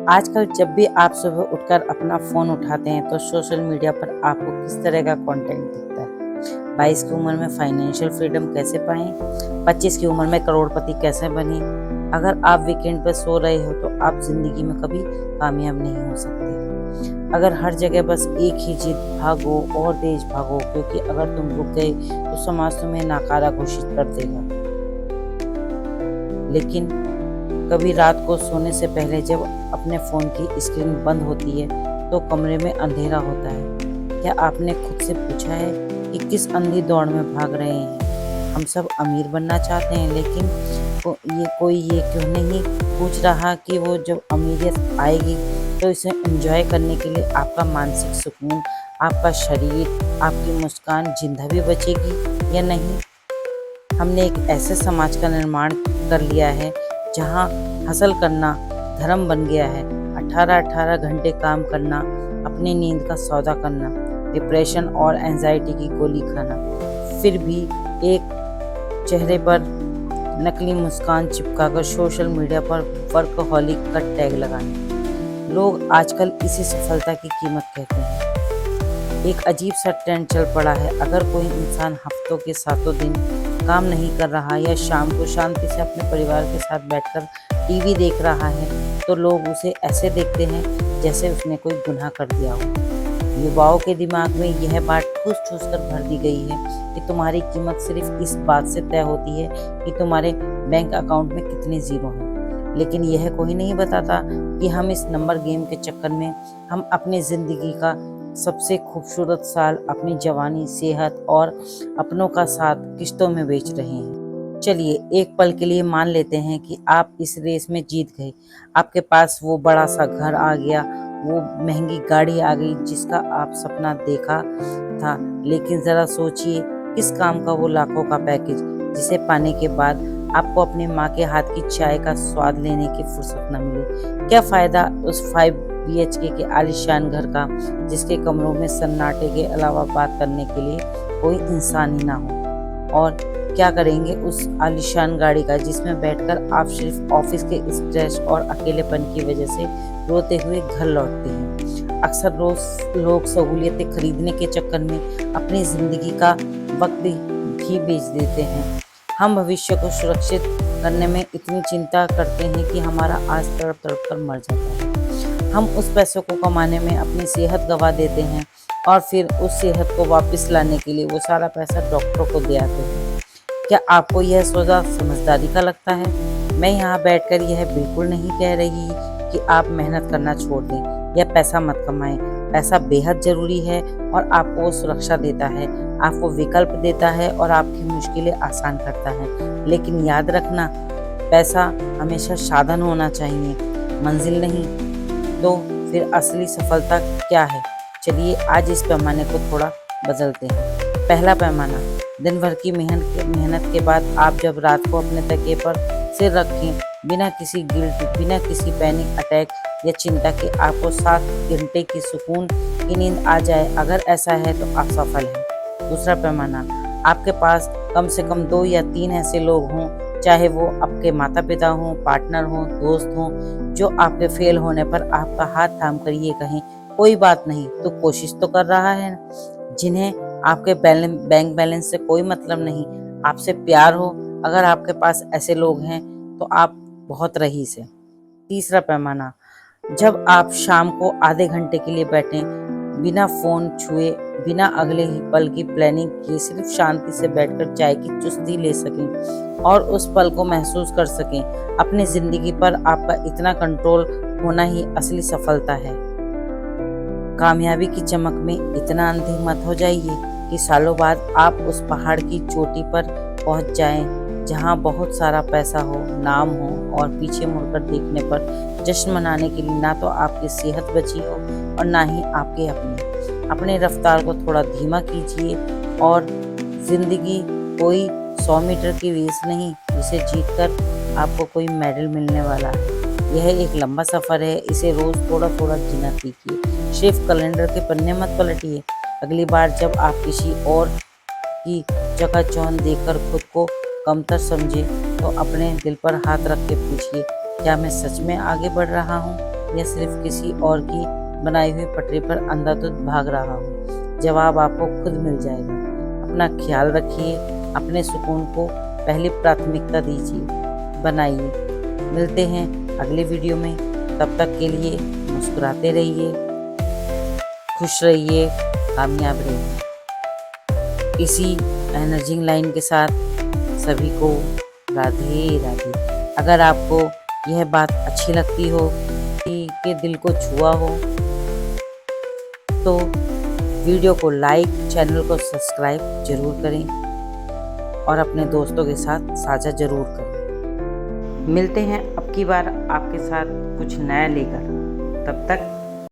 आजकल जब भी आप सुबह उठकर अपना फ़ोन उठाते हैं तो सोशल मीडिया पर आपको किस तरह का कंटेंट दिखता है। 22 की उम्र में फाइनेंशियल फ्रीडम कैसे पाएं, 25 की उम्र में करोड़पति कैसे बने। अगर आप वीकेंड पर सो रहे हो तो आप ज़िंदगी में कभी कामयाब नहीं हो सकते। अगर हर जगह बस एक ही जिद, भागो और तेज भागो, क्योंकि अगर तुम रुक गए तो समाज तुम्हें नाकारा घोषित कर देगा। लेकिन कभी रात को सोने से पहले जब अपने फ़ोन की स्क्रीन बंद होती है तो कमरे में अंधेरा होता है, क्या आपने खुद से पूछा है कि किस अंधी दौड़ में भाग रहे हैं। हम सब अमीर बनना चाहते हैं, लेकिन कोई ये क्यों नहीं पूछ रहा कि वो जब अमीरियत आएगी तो इसे एंजॉय करने के लिए आपका मानसिक सुकून, आपका शरीर, आपकी मुस्कान जिंदा भी बचेगी या नहीं। हमने एक ऐसे समाज का निर्माण कर लिया है जहां हासिल करना धर्म बन गया है। 18-18 घंटे काम करना, अपनी नींद का सौदा करना, डिप्रेशन और एंजाइटी की गोली खाना, फिर भी एक चेहरे पर नकली मुस्कान चिपकाकर सोशल मीडिया पर वर्कहॉलिक का टैग लगाना। लोग आजकल इसी सफलता की कीमत कहते हैं। एक अजीब सा ट्रेंड चल पड़ा है, अगर कोई इंसान हफ्तों के 7 दिन काम नहीं कर रहा या शाम को शांति से अपने परिवार के साथ बैठकर टीवी देख रहा है तो लोग उसे ऐसे देखते हैं जैसे उसने कोई गुनाह कर दिया हो। युवाओं के दिमाग में यह बात ठूस ठूस कर भर दी गई है कि तुम्हारी कीमत सिर्फ इस बात से तय होती है कि तुम्हारे बैंक अकाउंट में कितने जीरो हैं। लेकिन यह कोई नहीं बताता कि हम इस नंबर गेम के चक्कर में हम अपनी ज़िंदगी का सबसे खूबसूरत साल, अपनी जवानी, सेहत और अपनों का साथ किश्तों में बेच रहे हैं। चलिए एक पल के लिए मान लेते हैं कि आप इस रेस में जीत गए। आपके पास वो बड़ा सा घर आ गया, वो महंगी गाड़ी आ गई जिसका आप सपना देखा था। लेकिन ज़रा सोचिए, किस काम का वो लाखों का पैकेज जिसे पाने के बाद आपको अपनी माँ के हाथ की चाय का स्वाद लेने की फुर्सत न मिले। क्या फ़ायदा उस 5 BHK के आलीशान घर का जिसके कमरों में सन्नाटे के अलावा बात करने के लिए कोई इंसान ही ना हो। और क्या करेंगे उस आलीशान गाड़ी का जिसमें बैठकर आप सिर्फ ऑफिस के स्ट्रेस और अकेलेपन की वजह से रोते हुए घर लौटते हैं। अक्सर लोग सहूलियतें खरीदने के चक्कर में अपनी ज़िंदगी का वक्त भी बेच देते हैं। हम भविष्य को सुरक्षित करने में इतनी चिंता करते हैं कि हमारा आज तड़प तड़प कर मर जाता है। हम उस पैसों को कमाने में अपनी सेहत गंवा देते हैं और फिर उस सेहत को वापस लाने के लिए वो सारा पैसा डॉक्टरों को दे आते हैं। क्या आपको यह सौदा समझदारी का लगता है? मैं यहाँ बैठकर यह बिल्कुल नहीं कह रही कि आप मेहनत करना छोड़ दें या पैसा मत कमाएं। पैसा बेहद ज़रूरी है और आपको वो सुरक्षा देता है, आपको विकल्प देता है और आपकी मुश्किलें आसान करता है। लेकिन याद रखना, पैसा हमेशा साधन होना चाहिए, मंजिल नहीं। तो फिर असली सफलता क्या है? चलिए आज इस पैमाने को थोड़ा बदलते हैं। पहला पैमाना, दिन भर की मेहनत के बाद आप जब रात को अपने तकिए पर सिर रखें, बिना किसी गिल्ट, बिना किसी पैनिक अटैक या चिंता के आपको 7 घंटे की सुकून की नींद आ जाए। अगर ऐसा है तो आप सफल हैं। दूसरा पैमाना, आपके पास कम से कम 2 या 3 ऐसे लोग हों, चाहे वो आपके माता पिता हों, पार्टनर हों, दोस्त हों, जो आपके फेल होने पर आपका हाथ थाम कर ये कहें, कोई बात नहीं, तो कोशिश तो कर रहा है। जिन्हें आपके बैंक बैलेंस से कोई मतलब नहीं, आपसे प्यार हो। अगर आपके पास ऐसे लोग हैं तो आप बहुत रईस हैं। तीसरा पैमाना, जब आप शाम को आधे घंटे के लिए बैठें, बिना फ़ोन छुए, बिना अगले ही पल की प्लानिंग किए, सिर्फ शांति से बैठकर चाय की चुस्की ले सकें और उस पल को महसूस कर सकें। अपनी ज़िंदगी पर आपका इतना कंट्रोल होना ही असली सफलता है। कामयाबी की चमक में इतना अंधे मत हो जाइए कि सालों बाद आप उस पहाड़ की चोटी पर पहुंच जाएं जहां बहुत सारा पैसा हो, नाम हो और पीछे मुड़कर देखने पर जश्न मनाने के लिए ना तो आपकी सेहत बची हो और ना ही आपके अपनी रफ्तार को थोड़ा धीमा कीजिए। और ज़िंदगी कोई 100 मीटर की रेस नहीं जिसे जीतकर आपको कोई मेडल मिलने वाला है। यह एक लंबा सफ़र है, इसे रोज़ थोड़ा थोड़ा जीना सीखिए। सिर्फ कैलेंडर के पन्ने मत पलटिए। अगली बार जब आप किसी और की चकाचौंध देखकर खुद को कमतर समझे तो अपने दिल पर हाथ रख के पूछिए, क्या मैं सच में आगे बढ़ रहा हूँ या सिर्फ किसी और की बनाई हुई पटरी पर अंधाधुंध भाग रहा हो? जवाब आपको खुद मिल जाएगा। अपना ख्याल रखिए, अपने सुकून को पहली प्राथमिकता दीजिए, बनाइए। मिलते हैं अगले वीडियो में, तब तक के लिए मुस्कुराते रहिए, खुश रहिए, कामयाब रहिए। इसी एनर्जी लाइन के साथ सभी को राधे राधे। अगर आपको यह बात अच्छी लगती हो, किसी के दिल को छुआ हो, तो वीडियो को लाइक, चैनल को सब्सक्राइब जरूर करें और अपने दोस्तों के साथ साझा जरूर करें। मिलते हैं अब की बार आपके साथ कुछ नया लेकर, तब तक